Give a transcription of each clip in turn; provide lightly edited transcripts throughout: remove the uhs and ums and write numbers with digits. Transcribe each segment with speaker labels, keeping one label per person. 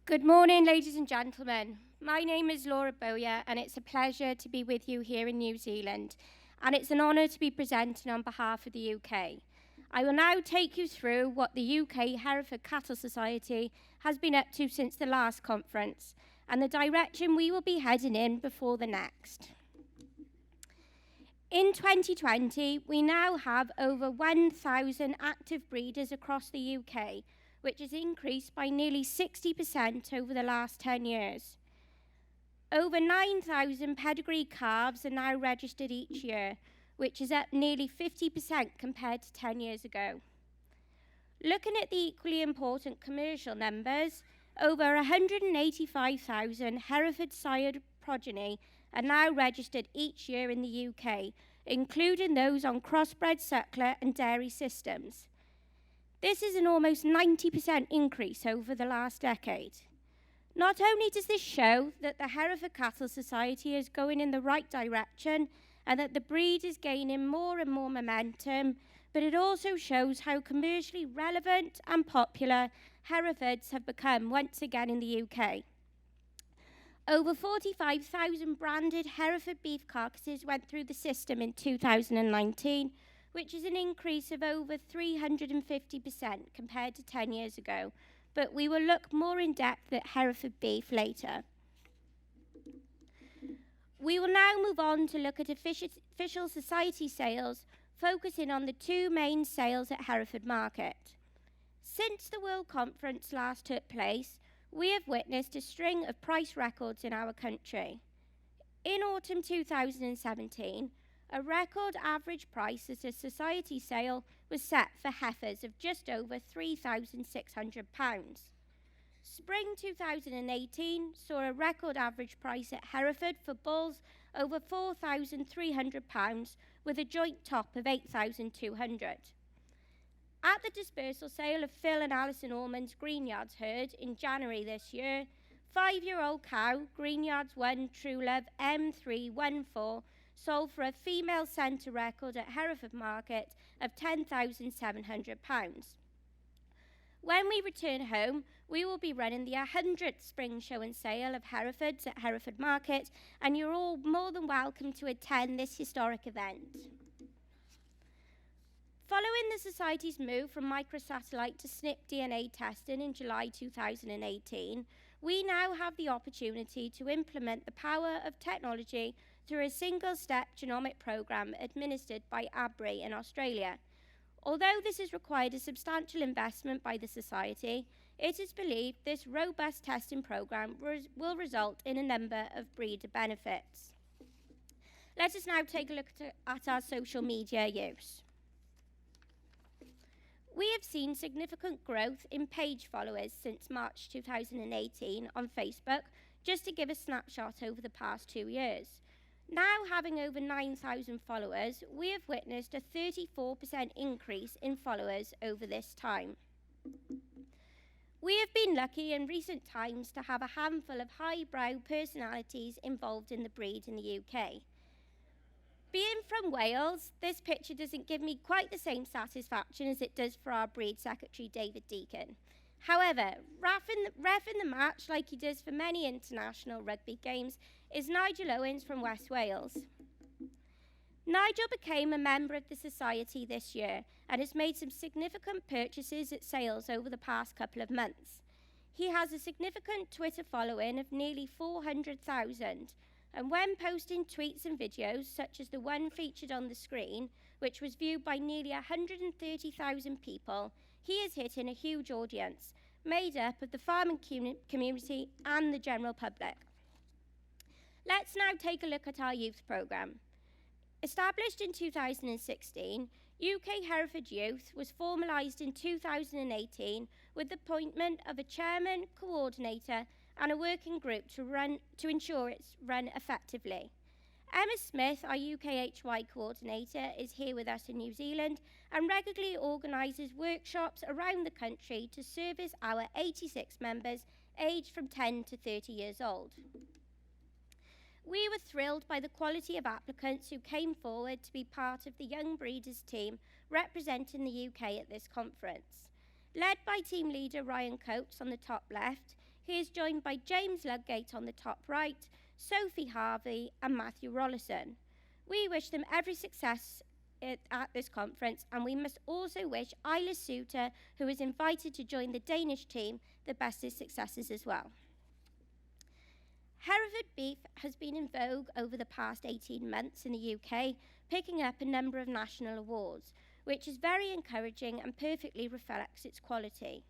Speaker 1: Good morning, ladies and gentlemen. My name is Laura Bowyer, and it's a pleasure to be with you here in New Zealand. And it's an honour to be presenting on behalf of the UK. I will now take you through what the UK Hereford Cattle Society has been up to since the last conference, and the direction we will be heading in before the next. In 2020, we now have over 1,000 active breeders across the UK, which has increased by nearly 60% over the last 10 years. Over 9,000 pedigree calves are now registered each year, which is up nearly 50% compared to 10 years ago. Looking at the equally important commercial numbers, over 185,000 Hereford sired progeny are now registered each year in the UK, including those on crossbred suckler and dairy systems. This is an almost 90% increase over the last decade. Not only does this show that the Hereford Cattle Society is going in the right direction and that the breed is gaining more and more momentum, but it also shows how commercially relevant and popular Herefords have become once again in the UK. Over 45,000 branded Hereford beef carcasses went through the system in 2019, which is an increase of over 350% compared to 10 years ago. But we will look more in depth at Hereford beef later. We will now move on to look at official society sales, focusing on the two main sales at Hereford Market. Since the World Conference last took place, we have witnessed a string of price records in our country. In autumn 2017, a record average price at a society sale was set for heifers of just over £3,600. Spring 2018 saw a record average price at Hereford for bulls over £4,300 with a joint top of £8,200. At the dispersal sale of Phil and Alison Ormond's Greenyards herd in January this year, 5-year-old cow, Greenyards 1 True Love M314, sold for a female centre record at Hereford Market of £10,700. When we return home, we will be running the 100th Spring Show and Sale of Herefords at Hereford Market, and you're all more than welcome to attend this historic event. Following the Society's move from microsatellite to SNP DNA testing in July 2018, we now have the opportunity to implement the power of technology through a single-step genomic program administered by ABRI in Australia. Although this has required a substantial investment by the Society, it is believed this robust testing program will result in a number of breeder benefits. Let us now take a look at our social media use. We have seen significant growth in page followers since March 2018 on Facebook, just to give a snapshot over the past 2 years. Now having over 9,000 followers, we have witnessed a 34% increase in followers over this time. We have been lucky in recent times to have a handful of highbrow personalities involved in the breed in the UK. Being from Wales, this picture doesn't give me quite the same satisfaction as it does for our breed secretary, David Deacon. However, reffing the match like he does for many international rugby games is Nigel Owens from West Wales. Nigel became a member of the Society this year and has made some significant purchases at sales over the past couple of months. He has a significant Twitter following of nearly 400,000, and when posting tweets and videos, such as the one featured on the screen, which was viewed by nearly 130,000 people, he is hitting a huge audience, made up of the farming community and the general public. Let's now take a look at our youth programme. Established in 2016, UK Hereford Youth was formalised in 2018 with the appointment of a chairman, coordinator and a working group to ensure it's run effectively. Emma Smith, our UKHY coordinator, is here with us in New Zealand and regularly organises workshops around the country to service our 86 members aged from 10 to 30 years old. We were thrilled by the quality of applicants who came forward to be part of the Young Breeders team representing the UK at this conference. Led by team leader Ryan Coates on the top left, He is joined by James Ludgate on the top right, Sophie Harvey and Matthew Rollison. We wish them every success at this conference, and we must also wish Isla Suter, who is invited to join the Danish team, the best of successes as well. Hereford beef has been in vogue over the past 18 months in the UK, picking up a number of national awards, which is very encouraging and perfectly reflects its quality.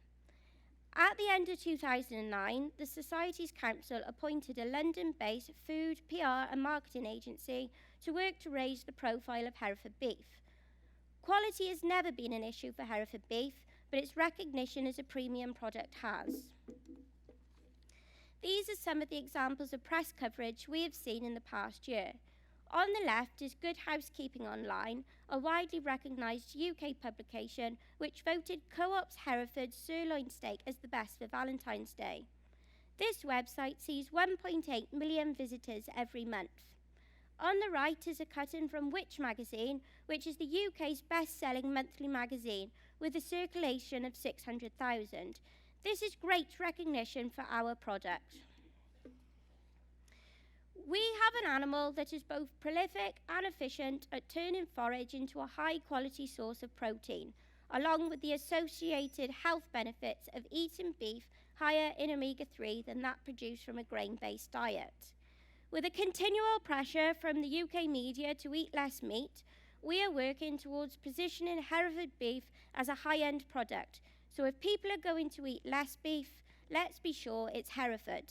Speaker 1: At the end of 2009, the Society's Council appointed a London-based food, PR and marketing agency to work to raise the profile of Hereford beef. Quality has never been an issue for Hereford beef, but its recognition as a premium product has. These are some of the examples of press coverage we have seen in the past year. On the left is Good Housekeeping Online, a widely recognised UK publication which voted Co-op's Hereford sirloin steak as the best for Valentine's Day. This website sees 1.8 million visitors every month. On the right is a cut-in from Which magazine, which is the UK's best-selling monthly magazine with a circulation of 600,000. This is great recognition for our product. We have an animal that is both prolific and efficient at turning forage into a high-quality source of protein, along with the associated health benefits of eating beef higher in omega-3 than that produced from a grain-based diet. With a continual pressure from the UK media to eat less meat, we are working towards positioning Hereford beef as a high-end product. So if people are going to eat less beef, let's be sure it's Hereford.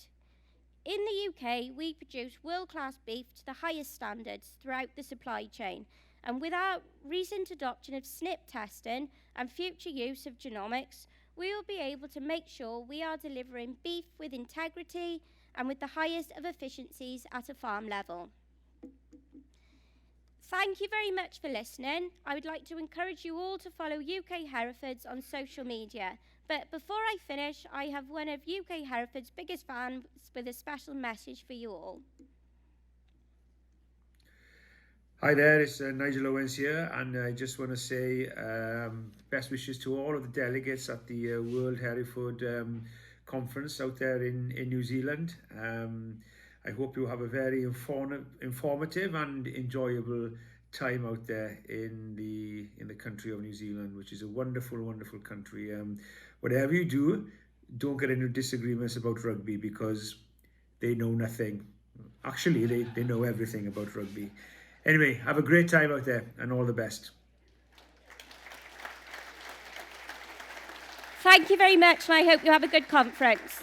Speaker 1: In the UK, we produce world-class beef to the highest standards throughout the supply chain. And with our recent adoption of SNP testing and future use of genomics, we will be able to make sure we are delivering beef with integrity and with the highest of efficiencies at a farm level. Thank you very much for listening. I would like to encourage you all to follow UK Herefords on social media. But before I finish, I have one of UK Hereford's biggest fans with a special message for you all.
Speaker 2: Hi there, it's Nigel Owens here, and I just want to say best wishes to all of the delegates at the World Hereford Conference out there in New Zealand. I hope you have a very informative and enjoyable time out there in the country of New Zealand, which is a wonderful, wonderful country. Whatever you do, don't get into disagreements about rugby because they know nothing. Actually, they know everything about rugby. Anyway, have a great time out there and all the best.
Speaker 1: Thank you very much, and I hope you have a good conference.